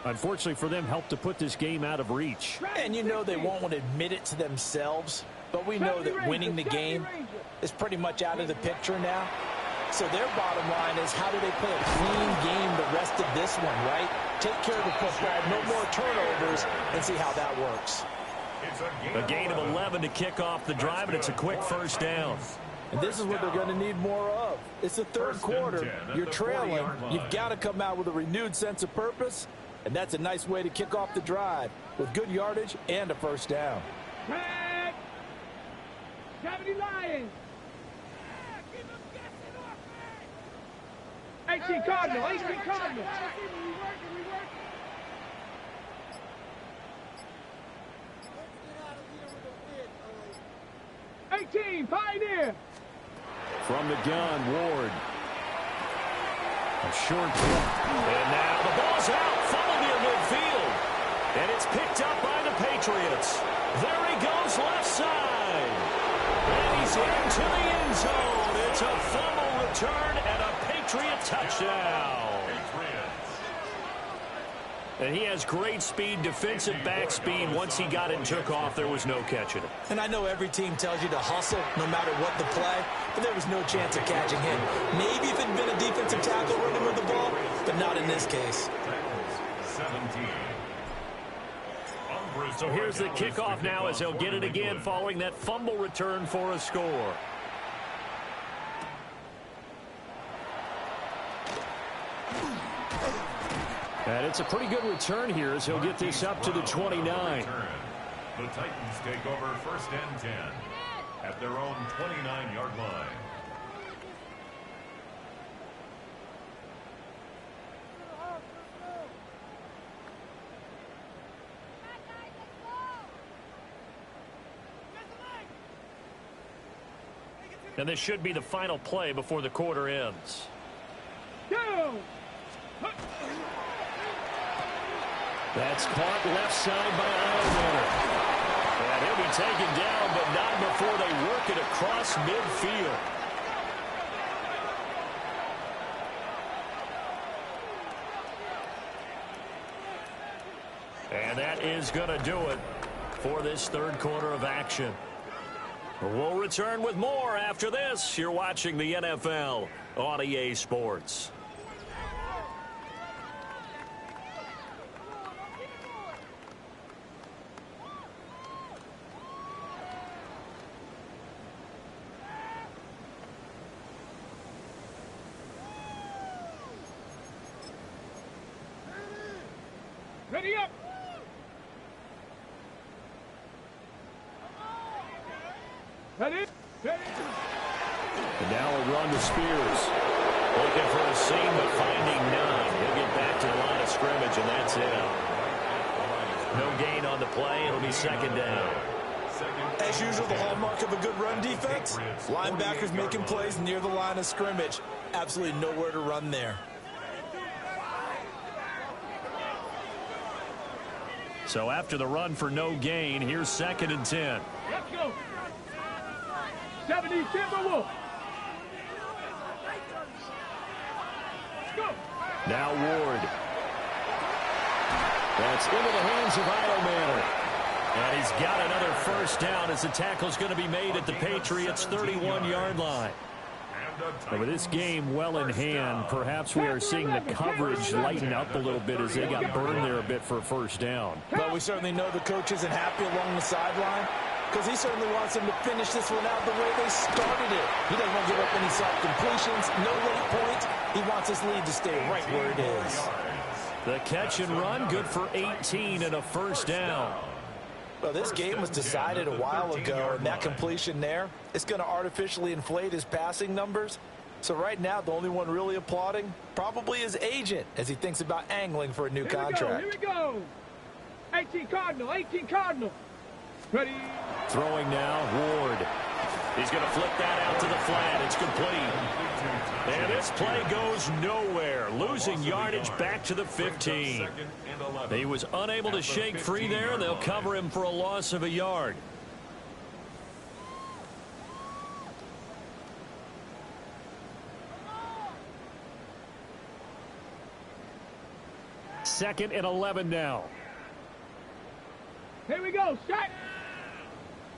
unfortunately for them, helped to put this game out of reach. And you know they won't want to admit it to themselves, but we know that winning the game is pretty much out of the picture now. So their bottom line is, how do they play a clean game the rest of this one, right? Take care of the football, no more turnovers, and see how that works. A gain of 11 to kick off the drive, and it's a quick 1st down. And this is what they're going to need more of. It's the 3rd quarter. You're trailing. You've got to come out with a renewed sense of purpose, and that's a nice way to kick off the drive with good yardage and a 1st down. Red! Deputy Lions! 18 Cardinal, 18 Cardinal. 18 Pioneer. From the gun, Ward. A short kick. And now the ball's out. Fumble near midfield. And it's picked up by the Patriots. There he goes left side. And he's into the end zone. It's a fumble return and a Patriot touchdown. And he has great speed, defensive back speed. Once he got it and took off, there was no catching it. And I know every team tells you to hustle no matter what the play, but there was no chance of catching him. Maybe if it had been a defensive tackle running with the ball, but not in this case. 17. So here's the kickoff now as he'll get it again following that fumble return for a score. And it's a pretty good return here as he'll get this up to the 29. The Titans take over 1st and 10 at their own 29-yard line. And this should be the final play before the quarter ends. Go! That's caught left side by Eilman. And he'll be taken down, but not before they work it across midfield. And that is going to do it for this third quarter of action. We'll return with more after this. You're watching the NFL on EA Sports. Ready up. Ready. Ready. And now a run to Spears. Looking for a seam, but finding none. He'll get back to the line of scrimmage, and that's it. No gain on the play. It'll be second down. As usual, the hallmark of a good run defense, linebackers making plays near the line of scrimmage. Absolutely nowhere to run there. So after the run for no gain, here's 2nd and 10. Let's go. 70 Timberwolves. Let's go. Now Ward. That's into the hands of Idlemanner. And he's got another first down as the tackle's going to be made at the Patriots' 31-yard line. But with this game well in hand, perhaps we are seeing the coverage lighten up a little bit as they got burned there a bit for a first down. But we certainly know the coach isn't happy along the sideline because he certainly wants them to finish this one out the way they started it. He doesn't want to give up any soft completions, no late points. He wants his lead to stay right where it is. The catch and run, good for 18 and a first down. Well, this game was decided a while ago, and that completion there, it's going to artificially inflate his passing numbers. So right now, the only one really applauding probably his agent as he thinks about angling for a new contract. Here we go. 18 Cardinal, 18 Cardinal. Ready. Throwing now, Ward. He's going to flip that out to the flat. It's complete. And this play goes nowhere. Losing yardage back to the 15. He was unable to shake free there. They'll cover him for a loss of a yard. Second and 11 now. Here we go. Shot.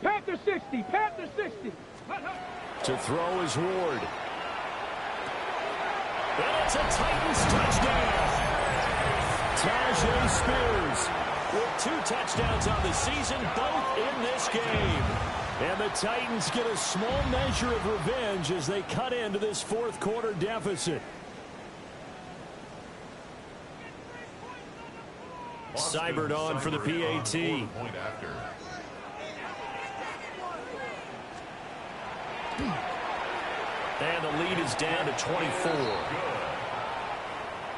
Panther 60. Panther 60. To throw is Ward. And it's a Titans touchdown. Tajay Spears with 2 touchdowns on the season, both in this game. And the Titans get a small measure of revenge as they cut into this fourth quarter deficit. Seibert on for the PAT. And the lead is down to 24.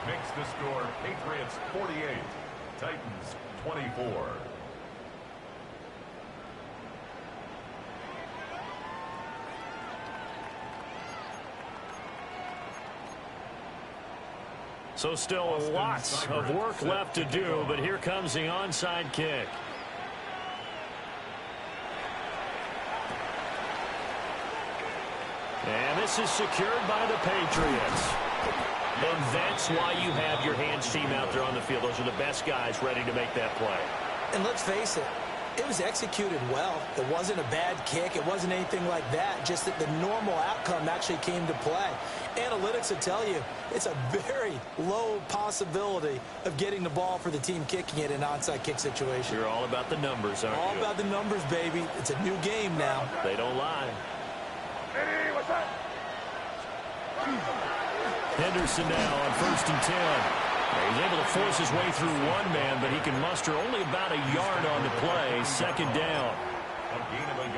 Makes the score Patriots 48, Titans 24. So still lots of work left to do, but here comes the onside kick. And this is secured by the Patriots. And that's why you have your hands team out there on the field. Those are the best guys ready to make that play. And let's face it, it was executed well. It wasn't a bad kick. It wasn't anything like that. Just that the normal outcome actually came to play. Analytics will tell you it's a very low possibility of getting the ball for the team kicking it in an onside kick situation. You're all about the numbers, aren't you? All about the numbers, baby. It's a new game now. They don't lie. Hey, what's up? Henderson now on 1st and 10. He's able to force his way through one man, but he can muster only about a yard on the play. Second down.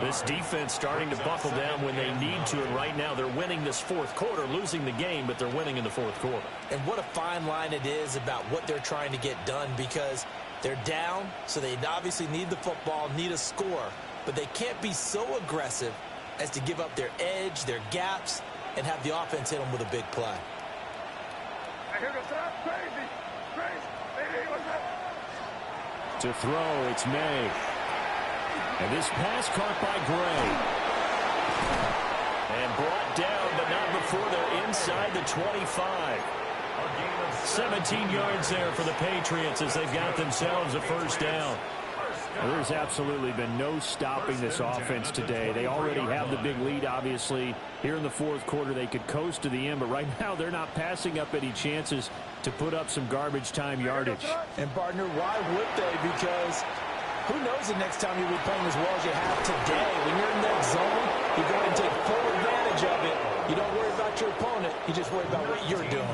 This defense starting to buckle down when they need to, and right now they're winning this fourth quarter, losing the game, but they're winning in the fourth quarter. And what a fine line it is about what they're trying to get done, because they're down, so they obviously need the football, need a score, but they can't be so aggressive as to give up their edge, their gaps, and have the offense hit them with a big play. To throw, it's May. And this pass caught by Gray. And brought down, but not before they're inside the 25. 17 yards there for the Patriots as they've got themselves a first down. Well, there's absolutely been no stopping this offense today. They already have the big lead, obviously. Here in the fourth quarter, they could coast to the end, but right now they're not passing up any chances to put up some garbage time yardage. And, partner, why would they? Because who knows the next time you'll be playing as well as you have today. When you're in that zone, you go ahead and take full advantage of it. You don't worry about your opponent. You just worry about what you're doing.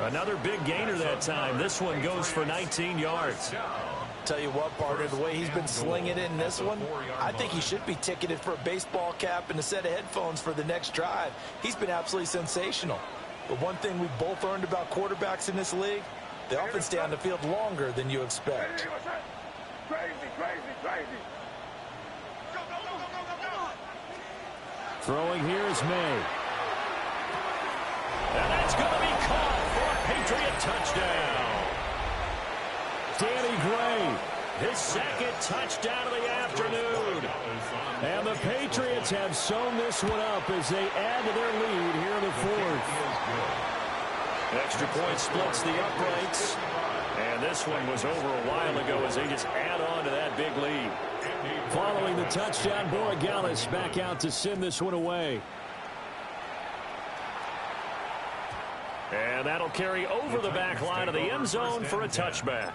Another big gainer that time. This one goes for 19 yards. Tell you what, partner, the way he's been slinging it in this one, I think he should be ticketed for a baseball cap and a set of headphones for the next drive. He's been absolutely sensational. But one thing we both learned about quarterbacks in this league, they often stay on the field longer than you expect. Throwing here is May. And that's going to be caught for a Patriot touchdown. Danny Gray, his second touchdown of the afternoon. And the Patriots have sewn this one up as they add to their lead here in the fourth. Extra point splits the uprights. And this one was over a while ago as they just add on to that big lead. Following the touchdown, Borregales back out to send this one away. And that'll carry over the back line of the end zone for a touchback.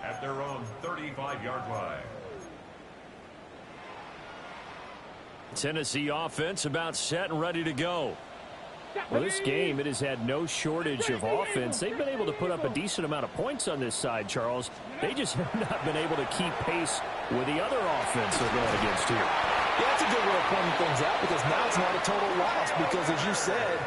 At their own 35-yard line. Tennessee offense about set and ready to go. Well, this game, it has had no shortage of offense. They've been able to put up a decent amount of points on this side, Charles. They just have not been able to keep pace with the other offense they're going against here. Yeah, that's a good way of pointing things out because now it's not a total loss because, as you said,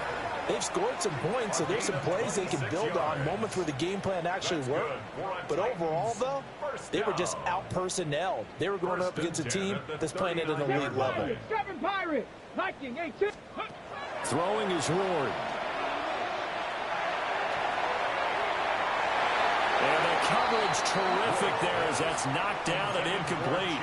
they've scored some points, so there's some plays they can build on, moments where the game plan actually worked. But overall, though, they were just out-personnelled. They were going up against a team that's playing at an elite level. Throwing is Ward. And the coverage terrific there as that's knocked down and incomplete.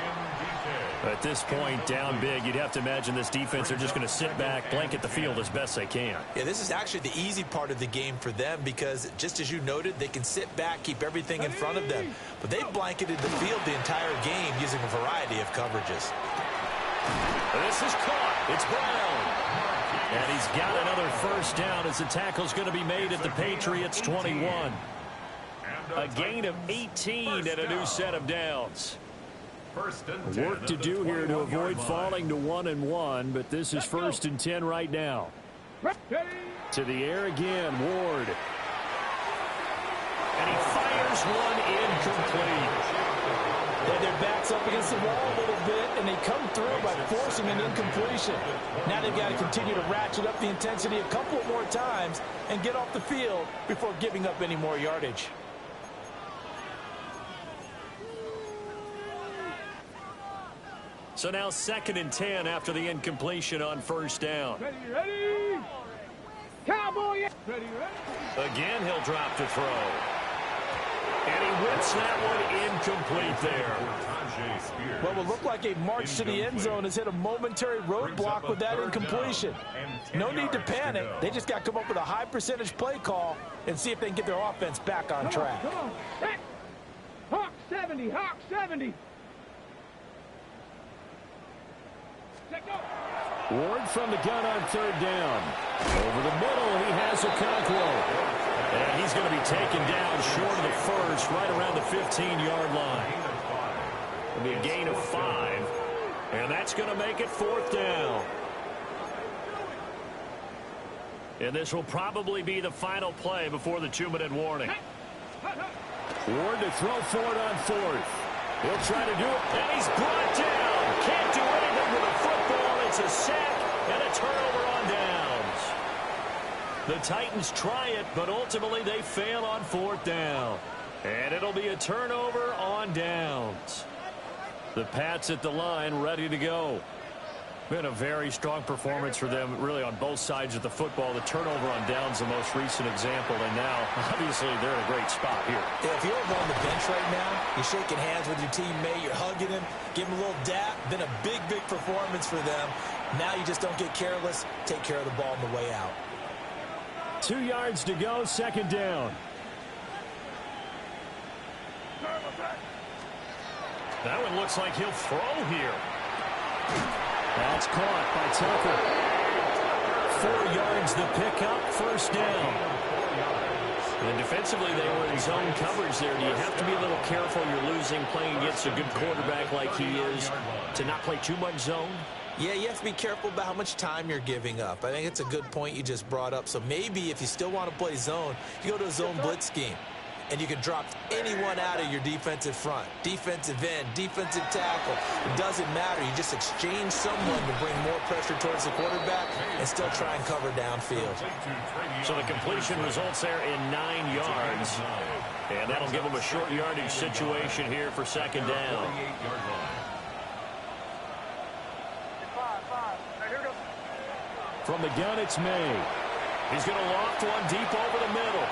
At this point, down big, you'd have to imagine this defense are just going to sit back, blanket the field as best they can. Yeah, this is actually the easy part of the game for them because, just as you noted, they can sit back, keep everything in front of them. But they've blanketed the field the entire game using a variety of coverages. This is caught. It's Brown. And he's got another first down as the tackle's going to be made at the Patriots' 21. A gain of 18 and a new set of downs. Work to do here to avoid falling to 1-1, but this is 1st and 10 right now. To the air again, Ward. And he fires one incomplete. They their backs up against the wall a little bit, and they come through by forcing an incompletion. Now they've got to continue to ratchet up the intensity a couple more times and get off the field before giving up any more yardage. So now 2nd and 10 after the incompletion on first down. Ready. Cowboy. Ready. Again, he'll drop to throw. And he whips that one incomplete there. What will look like a march to the end zone has hit a momentary roadblock with that incompletion. No need to panic. They just got to come up with a high percentage play call and see if they can get their offense back on track. Come on. Hawk 70. Hawk 70. Ward from the gun on 3rd down. Over the middle, he has Okonkwo. And he's going to be taken down short of the first, right around the 15-yard line. It'll be a gain of 5. And that's going to make it 4th down. And this will probably be the final play before the 2-minute warning. Ward to throw for it on 4th. He'll try to do it, and he's brought down. Can't do anything with a football. It's a sack and a turnover on downs. The Titans try it, but ultimately they fail on 4th down. And it'll be a turnover on downs. The Pats at the line ready to go. Been a very strong performance for them, really, on both sides of the football. The turnover on downs, the most recent example, and now, obviously, they're in a great spot here. Yeah, if you're on the bench right now, you're shaking hands with your teammate, you're hugging him, give him a little dap. Been a big, big performance for them. Now you just don't get careless. Take care of the ball on the way out. 2 yards to go, 2nd down. That one looks like he'll throw here. That's caught by Tucker. 4 yards the pickup, first down. And defensively, they were in zone coverage there. Do you have to be a little careful? You're losing, playing against a good quarterback like he is, to not play too much zone? Yeah, you have to be careful about how much time you're giving up. I think it's a good point you just brought up. So maybe if you still want to play zone, you go to a zone blitz scheme. And you can drop anyone out of your defensive front. Defensive end, defensive tackle. It doesn't matter. You just exchange someone to bring more pressure towards the quarterback and still try and cover downfield. So the completion results there in 9 yards. And that'll give them a short yardage situation here for second down. From the gun, it's May. He's going to loft one deep over the middle.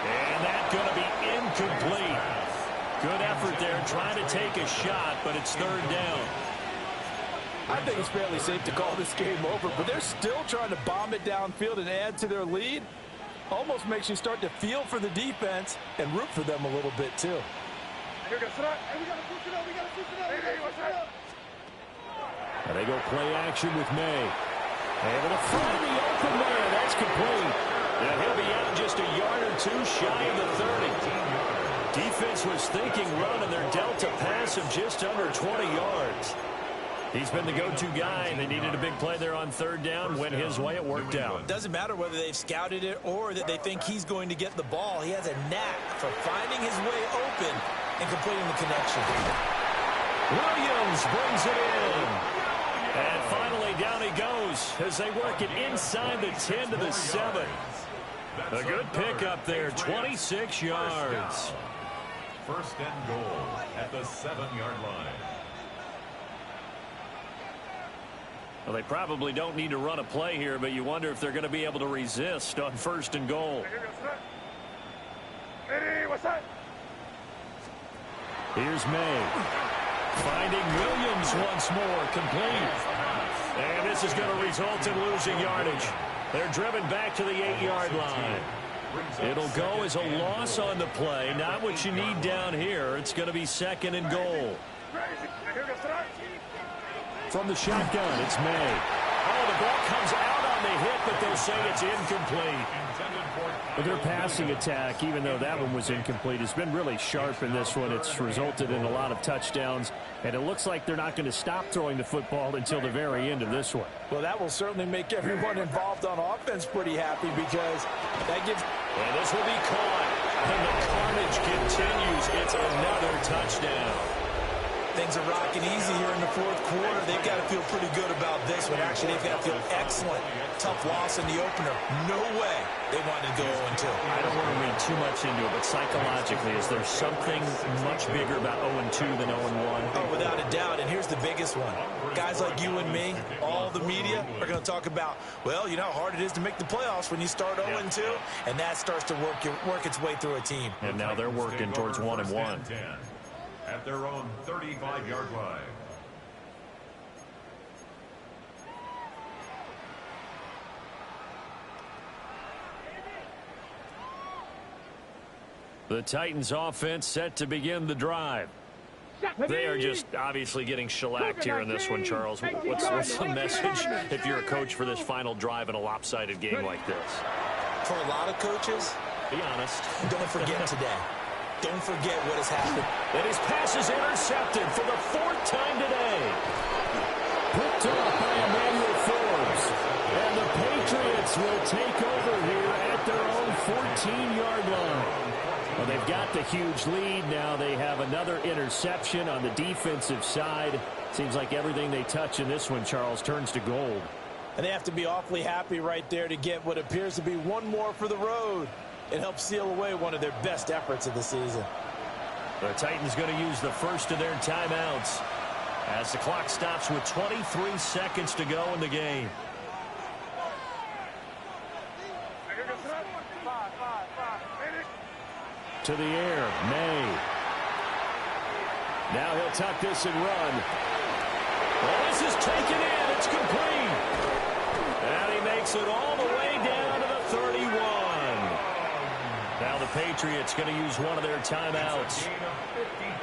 And that's going to be incomplete. Good effort there trying to take a shot, but it's third down. I think it's fairly safe to call this game over, but they're still trying to bomb it downfield and add to their lead. Almost makes you start to feel for the defense and root for them a little bit, too. And they go play action with May. Able to find the open man. That's complete. And he'll be out just a yard or two shy of the 30. Defense was thinking run, and they're dealt a pass of just under 20 yards. He's been the go-to guy, and they needed a big play there on third down. Went his way, it worked out. Doesn't matter whether they've scouted it or that they think he's going to get the ball. He has a knack for finding his way open and completing the connection. Williams brings it in. And finally, down he goes as they work it inside the 10 to the 7. A good pickup there, 26 yards. First and goal at the 7-yard line. Well, they probably don't need to run a play here, but you wonder if they're going to be able to resist on first and goal. Here's May. Finding Williams once more, complete. And this is going to result in losing yardage. They're driven back to the 8-yard line. It'll go as a loss on the play, not what you need down here. It's going to be second and goal. From the shotgun, it's May. Oh, the ball comes out on the hit, but they'll say it's incomplete. But their passing attack, even though that one was incomplete, has been really sharp in this one. It's resulted in a lot of touchdowns, and it looks like they're not going to stop throwing the football until the very end of this one. Well, that will certainly make everyone involved on offense pretty happy because that gives... And this will be caught, and the carnage continues. It's another touchdown. Things are rocking easy here in the fourth quarter. They've got to feel pretty good about this one. Actually, they've got to feel excellent. Tough loss in the opener. No way they wanted to go 0-2. I don't want to read too much into it, but psychologically, is there something much bigger about 0-2 than 0-1? Oh, without a doubt, and here's the biggest one. Guys like you and me, all the media, are going to talk about, well, you know how hard it is to make the playoffs when you start 0-2, and that starts to work its way through a team. And now they're working towards 1-1. At their own 35-yard line. The Titans offense set to begin the drive. They are just obviously getting shellacked here in this one, Charles. What's the message if you're a coach for this final drive in a lopsided game like this? For a lot of coaches, be honest. Don't forget today. Don't forget what has happened. And his pass is intercepted for the 4th time today. Picked off by Emmanuel Forbes. And the Patriots will take over here at their own 14-yard line. Well, they've got the huge lead. Now they have another interception on the defensive side. Seems like everything they touch in this one, Charles, turns to gold. And they have to be awfully happy right there to get what appears to be one more for the road. It helps seal away one of their best efforts of the season. The Titans going to use the first of their timeouts as the clock stops with 23 seconds to go in the game. To the air, May. Now he'll tuck this and run. Well, this is taken in. It's complete. And he makes it all the way down to the 31. Now the Patriots going to use one of their timeouts.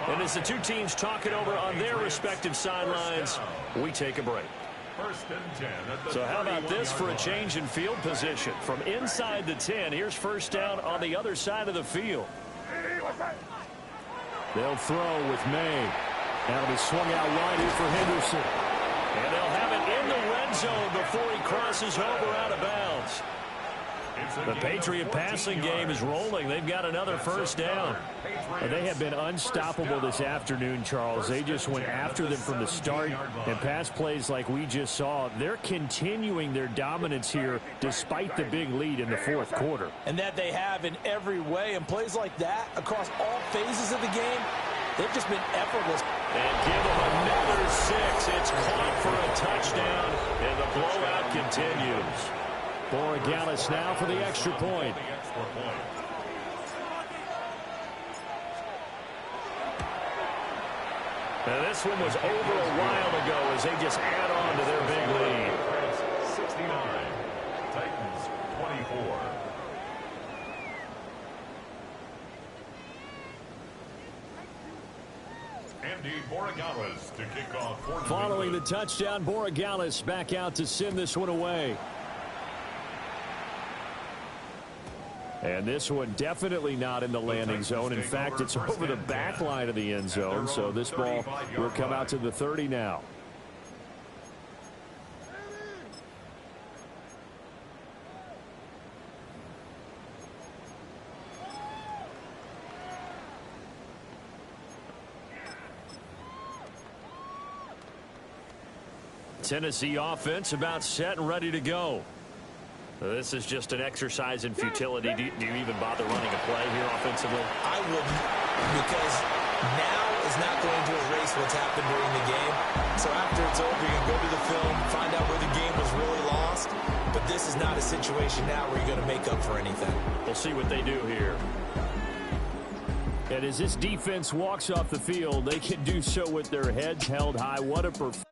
And as the two teams talk it over on their respective sidelines, we take a break. So how about this for a change in field position? From inside the 10, here's first down on the other side of the field. They'll throw with May. That'll be swung out wide here for Henderson. And they'll have it in the red zone before he crosses over out of bounds. The Patriot passing game is rolling. They've got another first down. They have been unstoppable this afternoon, Charles. They just went after them from the start, and pass plays like we just saw, they're continuing their dominance here despite the big lead in the fourth quarter. And that they have in every way, and plays like that across all phases of the game, they've just been effortless. And give them another 6. It's caught for a touchdown, and the blowout continues. Borregales now for the extra point. Now this one was over a while ago as they just add on to their big lead. 69, Titans 24. Andy Borregales to kick off for Following the touchdown, Borregales back out to send this one away. And this one definitely not in the landing zone. In fact, it's over the back line of the end zone. So this ball will come out to the 30 now. Tennessee offense about set and ready to go. This is just an exercise in futility. Do you even bother running a play here offensively? I wouldn't, because now is not going to erase what's happened during the game. So after it's over, you can go to the film, find out where the game was really lost. But this is not a situation now where you're going to make up for anything. We'll see what they do here. And as this defense walks off the field, they can do so with their heads held high. What a performance.